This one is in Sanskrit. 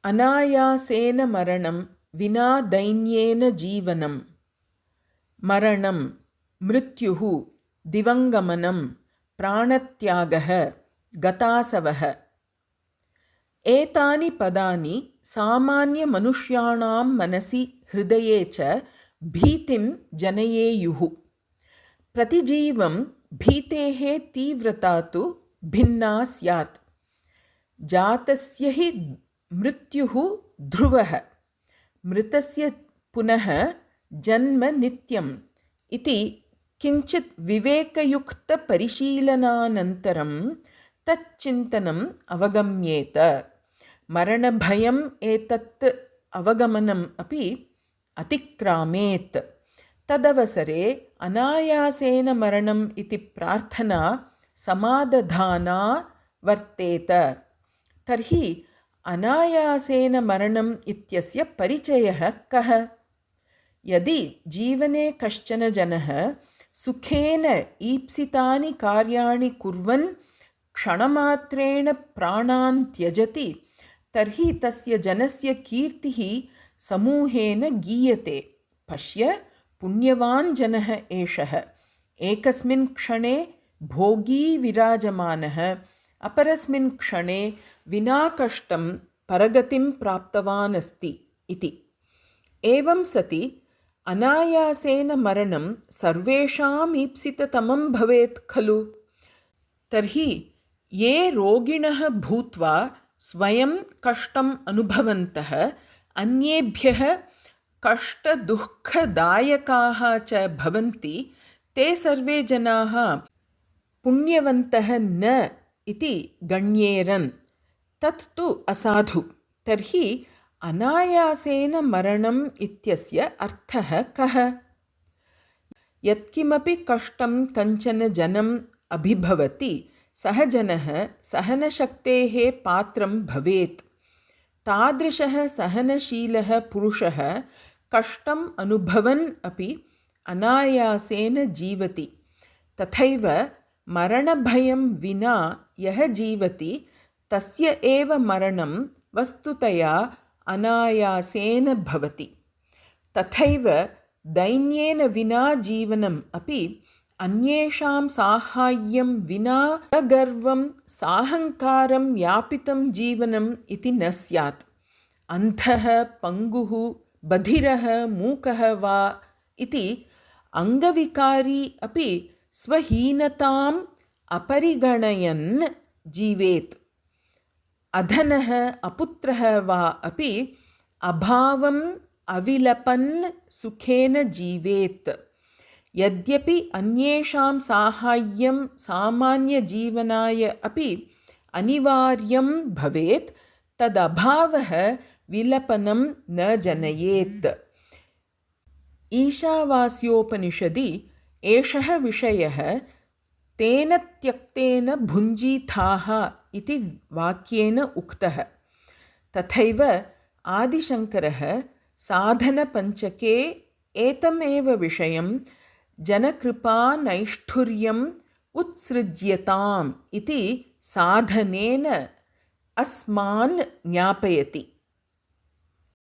अनायासेन मरणं विना दैन्येन जीवनं। मरणं, मृत्युः, दिवङ्गमनं, प्राणत्यागः, गतासवः। एतानि पदानि सामान्यमनुष्याणां मनसि हृदये च भीतिं जनयेयुः। प्रतिजीवं भीतेः तीव्रता तु भिन्ना स्यात्। जातस्य हि मृत्युः ध्रुवः, मृतस्य पुनः जन्म नित्यम् इति किञ्चित् विवेकयुक्तपरिशीलनानन्तरं तच्चिन्तनम् अवगम्येत। मरणभयम् एतत् अवगमनम् अपि अतिक्रामेत्। तदवसरे अनायासेन मरणम् इति प्रार्थना समादधाना वर्तेत। तर्हि अनायासेन मरणम् इत्यस्य परिचयः कः? यदि जीवने कश्चन जनः सुखेन ईप्सितानि कार्याणि कुर्वन् क्षणमात्रेण प्राणान् त्यजति, तर्हि तस्य जनस्य कीर्तिः समूहेन गीयते। पश्य, पुण्यवान् जनः एषः, एकस्मिन् क्षणे भोगी विराजमानः, अपरस्मिन् क्षणे विना कष्टं परगतिं प्राप्तवान् अस्ति इति। एवं सति अनायासेन मरणं सर्वेषाम् ईप्सिततमं भवेत् खलु? तर्हि ये रोगिणः भूत्वा स्वयं कष्टम् अनुभवन्तः अन्येभ्यः कष्टदुःखदायकाः च भवन्ति, ते सर्वे जनाः पुण्यवन्तः न इति गण्येरन्। तत्तु असाधु। तर्हि अनायासेन मरणम् इत्यस्य अर्थः कः? यत्किमपि कष्टं कञ्चन जनम् अभिभवति, सः जनः सहनशक्तेः पात्रं भवेत्। तादृशः सहनशीलः पुरुषः कष्टम् अनुभवन् अपि अनायासेन जीवति। तथैव मरणभयं विना यः जीवति, तस्य एव मरणं वस्तुतया अनायासेन भवति। तथैव दैन्येन विना जीवनम् अपि अन्येषां साहाय्यं विना अगर्वं साहङ्कारं यापितं जीवनम् इति न स्यात्। अन्धः, पङ्गुः, बधिरः, मूकः वा इति अङ्गविकारी अपि स्वहीनताम् अपरिगणयन् जीवेत्। अधनः, अपुत्रः वा अपि अभावम् अविलपन् सुखेन जीवेत्। यद्यपि अन्येषां साहाय्यं सामान्यजीवनाय अपि अनिवार्यं भवेत्, तदभावः विलपनं न जनयेत्। ईशावास्योपनिषदि एषः विषयः तेन त्यक्तेन भुञ्जीथाः इति वाक्येन उक्तः। तथैव आदिशङ्करः साधनपञ्चके एतमेव विषयं जनकृपानैष्ठुर्यम् उत्सृज्यताम् इति साधनेन अस्मान् ज्ञापयति।